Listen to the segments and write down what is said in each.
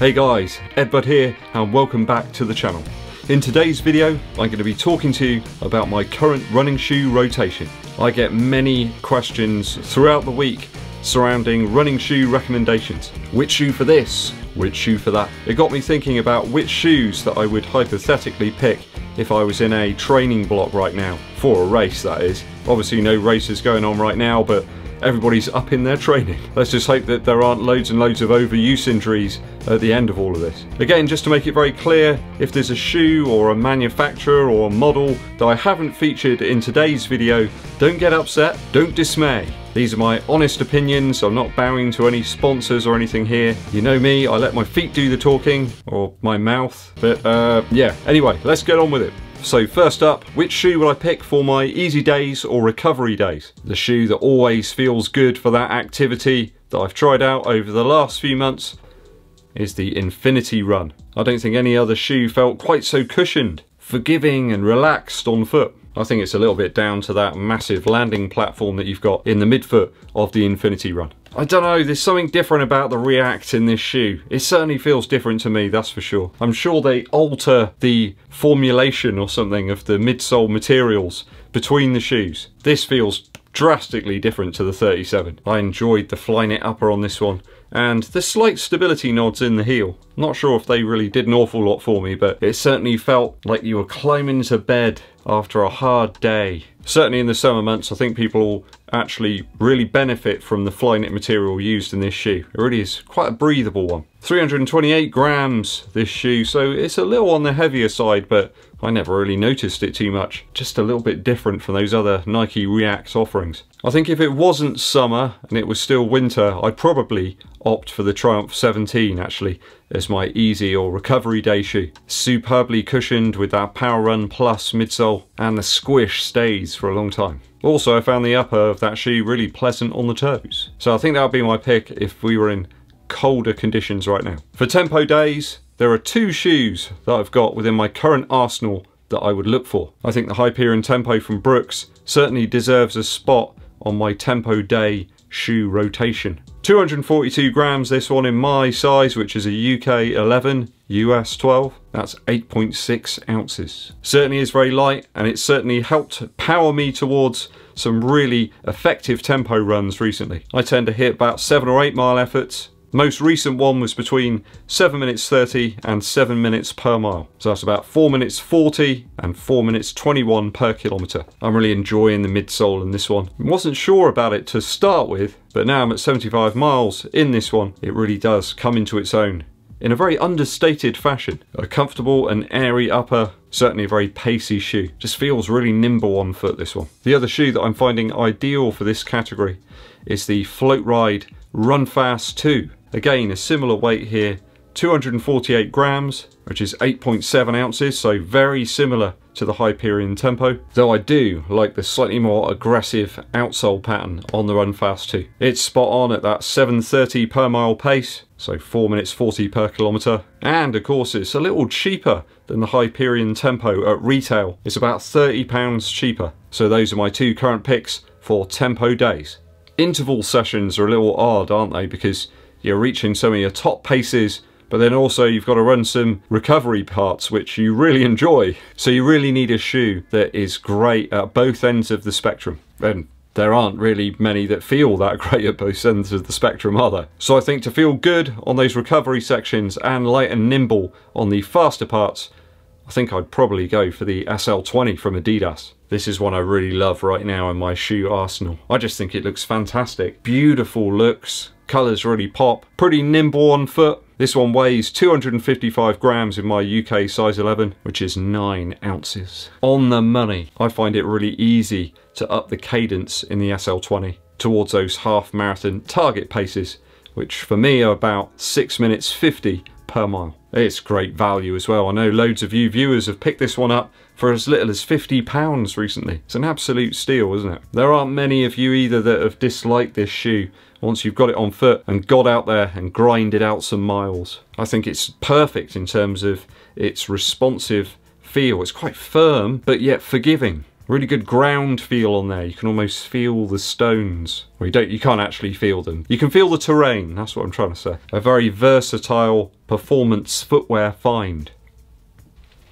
Hey guys, eddbud here and welcome back to the channel. In today's video I'm going to be talking to you about my current running shoe rotation. I get many questions throughout the week surrounding running shoe recommendations. Which shoe for this? Which shoe for that? It got me thinking about which shoes that I would hypothetically pick if I was in a training block right now, for a race that is. Obviously no races going on right now, but everybody's up in their training. Let's just hope that there aren't loads and loads of overuse injuries at the end of all of this. Again, just to make it very clear, if there's a shoe or a manufacturer or a model that I haven't featured in today's video, don't get upset, don't dismay. These are my honest opinions. I'm not bowing to any sponsors or anything here. You know me, I let my feet do the talking, or my mouth. But yeah, anyway, let's get on with it. So first up, which shoe will I pick for my easy days or recovery days? The shoe that always feels good for that activity that I've tried out over the last few months is the Infinity Run. I don't think any other shoe felt quite so cushioned, forgiving and relaxed on foot. I think it's a little bit down to that massive landing platform that you've got in the midfoot of the Infinity Run. I don't know, there's something different about the React in this shoe. It certainly feels different to me, that's for sure. I'm sure they alter the formulation or something of the midsole materials between the shoes. This feels drastically different to the 37. I enjoyed the Flyknit upper on this one, and the slight stability nods in the heel. Not sure if they really did an awful lot for me, but it certainly felt like you were climbing to bed after a hard day. Certainly in the summer months, I think people will actually really benefit from the Flyknit material used in this shoe. It really is quite a breathable one. 328 grams this shoe, so it's a little on the heavier side, but I never really noticed it too much. Just a little bit different from those other Nike React offerings. I think if it wasn't summer and it was still winter, I'd probably opt for the Triumph 17 actually as my easy or recovery day shoe. Superbly cushioned with that Power Run Plus midsole, and the squish stays for a long time. Also, I found the upper of that shoe really pleasant on the toes. So I think that would be my pick if we were in colder conditions right now. For tempo days, there are two shoes that I've got within my current arsenal that I would look for. I think the Hyperion Tempo from Brooks certainly deserves a spot on my tempo day shoe rotation. 242 grams this one in my size, which is a UK 11, US 12. That's 8.6 ounces. Certainly is very light, and it certainly helped power me towards some really effective tempo runs recently. I tend to hit about 7 or 8 mile efforts. Most recent one was between 7 minutes 30 and 7 minutes per mile. So that's about 4 minutes 40 and 4 minutes 21 per kilometre. I'm really enjoying the midsole in this one. I wasn't sure about it to start with, but now I'm at 75 miles in this one. It really does come into its own in a very understated fashion. A comfortable and airy upper, certainly a very pacey shoe. Just feels really nimble on foot, this one. The other shoe that I'm finding ideal for this category is the Float Ride Run Fast 2. Again, a similar weight here, 248 grams, which is 8.7 ounces, so very similar to the Hyperion Tempo, though I do like the slightly more aggressive outsole pattern on the RunFast 2. It's spot on at that 7:30 per mile pace, so 4 minutes 40 per kilometre, and of course it's a little cheaper than the Hyperion Tempo at retail. It's about £30 cheaper, so those are my two current picks for tempo days. Interval sessions are a little odd, aren't they, because you're reaching some of your top paces, but then also you've got to run some recovery parts which you really enjoy. So you really need a shoe that is great at both ends of the spectrum. And there aren't really many that feel that great at both ends of the spectrum, are there? So I think to feel good on those recovery sections and light and nimble on the faster parts, I think I'd probably go for the SL20 from Adidas. This is one I really love right now in my shoe arsenal. I just think it looks fantastic. Beautiful looks, colours really pop, pretty nimble on foot. This one weighs 255 grams in my UK size 11, which is 9 ounces. On the money. I find it really easy to up the cadence in the SL20 towards those half marathon target paces, which for me are about 6 minutes 50 per mile. It's great value as well. I know loads of you viewers have picked this one up for as little as £50 recently. It's an absolute steal, isn't it? There aren't many of you either that have disliked this shoe once you've got it on foot and got out there and grinded out some miles. I think it's perfect in terms of its responsive feel. It's quite firm, but yet forgiving. Really good ground feel on there. You can almost feel the stones. Well, you can't actually feel them. You can feel the terrain, that's what I'm trying to say. A very versatile performance footwear find.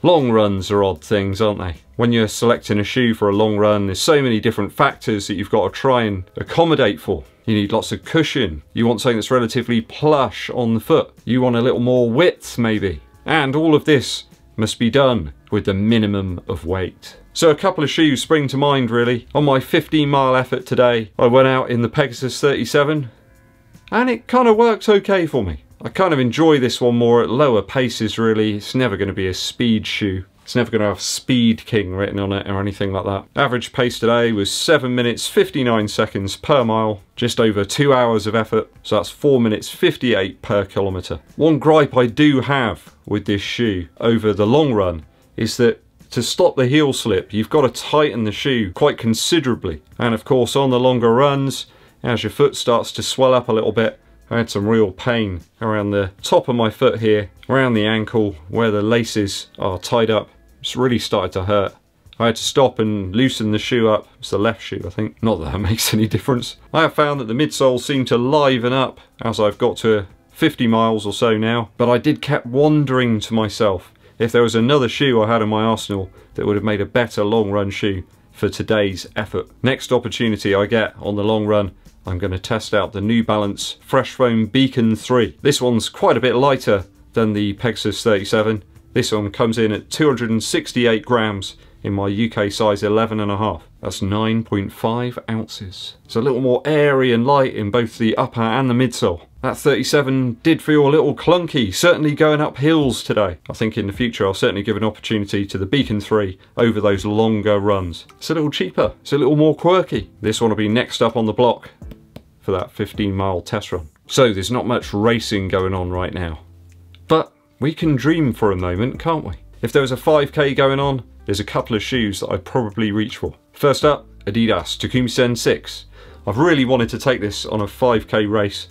Long runs are odd things, aren't they? When you're selecting a shoe for a long run, there's so many different factors that you've got to try and accommodate for. You need lots of cushion. You want something that's relatively plush on the foot. You want a little more width, maybe. And all of this must be done with the minimum of weight. So a couple of shoes spring to mind, really. On my 15-mile effort today, I went out in the Pegasus 37, and it kind of works okay for me. I kind of enjoy this one more at lower paces, really. It's never going to be a speed shoe. It's never going to have Speed King written on it or anything like that. Average pace today was 7 minutes 59 seconds per mile, just over 2 hours of effort, so that's 4 minutes 58 per kilometre. One gripe I do have with this shoe over the long run is that to stop the heel slip, you've got to tighten the shoe quite considerably. And of course, on the longer runs, as your foot starts to swell up a little bit, I had some real pain around the top of my foot here, around the ankle, where the laces are tied up. It's really started to hurt. I had to stop and loosen the shoe up. It's the left shoe, I think. Not that that makes any difference. I have found that the midsole seemed to liven up as I've got to 50 miles or so now, but I did keep wondering to myself if there was another shoe I had in my arsenal that would have made a better long run shoe for today's effort. Next opportunity I get on the long run, I'm going to test out the New Balance Fresh Foam Beacon 3. This one's quite a bit lighter than the Pegasus 37. This one comes in at 268 grams in my UK size 11.5. That's 9.5 ounces. It's a little more airy and light in both the upper and the midsole. That 37 did feel a little clunky, certainly going up hills today. I think in the future I'll certainly give an opportunity to the Beacon 3 over those longer runs. It's a little cheaper, it's a little more quirky. This one will be next up on the block for that 15-mile test run. So there's not much racing going on right now, but we can dream for a moment, can't we? If there was a 5k going on, there's a couple of shoes that I'd probably reach for. First up, Adidas Takumi Sen 6. I've really wanted to take this on a 5k race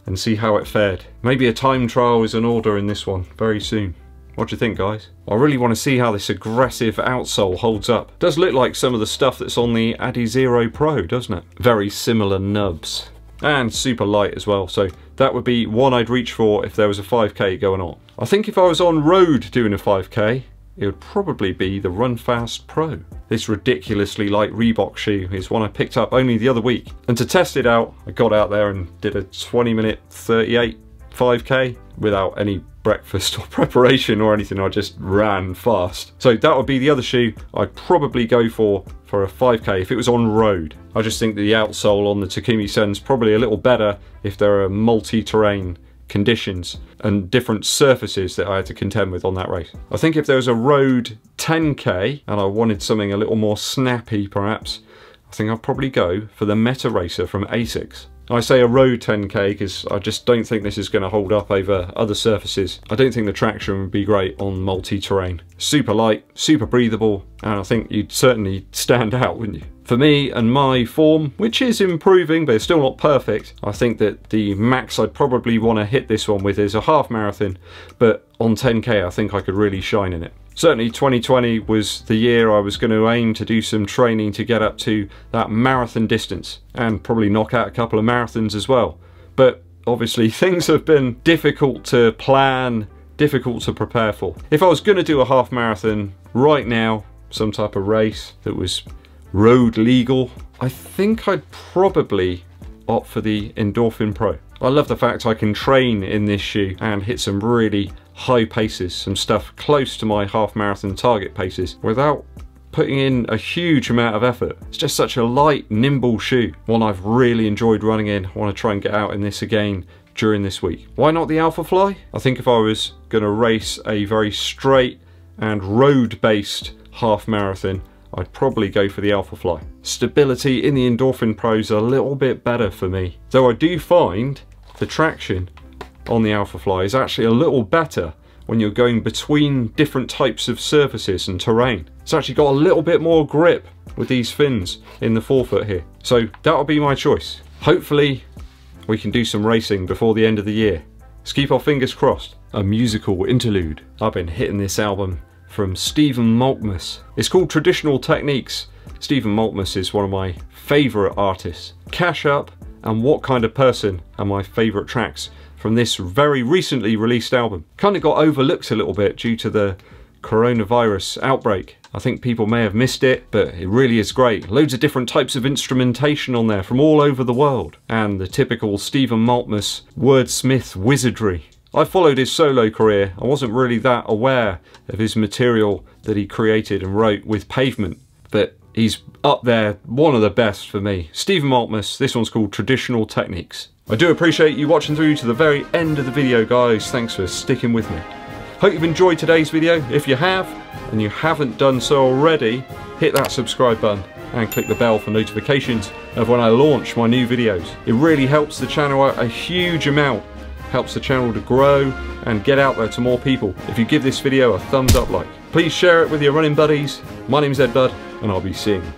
and see how it fared. Maybe a time trial is in order in this one very soon. What do you think, guys? I really want to see how this aggressive outsole holds up. It does look like some of the stuff that's on the Adidas Pro, doesn't it? Very similar nubs. And super light as well, so that would be one I'd reach for if there was a 5k going on. I think if I was on road doing a 5k, it would probably be the RunFast Pro. This ridiculously light Reebok shoe is one I picked up only the other week. And to test it out, I got out there and did a 20-minute 38 5k without any breakfast or preparation or anything. I just ran fast. So that would be the other shoe I'd probably go for a 5k if it was on road. I just think the outsole on the Takumi Sen's probably a little better if there are multi-terrain conditions and different surfaces that I had to contend with on that race. I think if there was a road 10k and I wanted something a little more snappy perhaps, I think I'd probably go for the Meta Racer from Asics. I say a road 10k because I just don't think this is going to hold up over other surfaces. I don't think the traction would be great on multi-terrain. Super light, super breathable, and I think you'd certainly stand out, wouldn't you? For me and my form, which is improving but it's still not perfect, I think that the max I'd probably want to hit this one with is a half marathon, but on 10k I think I could really shine in it. Certainly 2020 was the year I was going to aim to do some training to get up to that marathon distance and probably knock out a couple of marathons as well. But obviously things have been difficult to plan, difficult to prepare for. If I was going to do a half marathon right now, some type of race that was road legal, I think I'd probably opt for the Endorphoin Pro. I love the fact I can train in this shoe and hit some really high paces, some stuff close to my half marathon target paces without putting in a huge amount of effort. It's just such a light, nimble shoe, one I've really enjoyed running in. I want to try and get out in this again during this week. Why not the Alphafly? I think if I was going to race a very straight and road-based half marathon, I'd probably go for the Alphafly. Stability in the Endorphoin Pro is a little bit better for me, though I do find the traction on the Alphafly is actually a little better when you're going between different types of surfaces and terrain. It's actually got a little bit more grip with these fins in the forefoot here. So that'll be my choice. Hopefully we can do some racing before the end of the year. Let's keep our fingers crossed. A musical interlude. I've been hitting this album from Stephen Malkmus. It's called Traditional Techniques, Stephen Maltmus is one of my favourite artists. Cash Up and What Kind of Person are my favourite tracks from this very recently released album. Kind of got overlooked a little bit due to the coronavirus outbreak. I think people may have missed it, but it really is great. Loads of different types of instrumentation on there from all over the world, and the typical Stephen Maltmus wordsmith wizardry. I followed his solo career. I wasn't really that aware of his material that he created and wrote with Pavement, but he's up there, one of the best for me. Stephen Maltmus, this one's called Traditional Techniques. I do appreciate you watching through to the very end of the video, guys. Thanks for sticking with me. Hope you've enjoyed today's video. If you have, and you haven't done so already, hit that subscribe button and click the bell for notifications of when I launch my new videos. It really helps the channel out a huge amount, helps the channel to grow and get out there to more people. If you give this video a thumbs up like. Please share it with your running buddies. My name's Ed Bud, and I'll be seeing you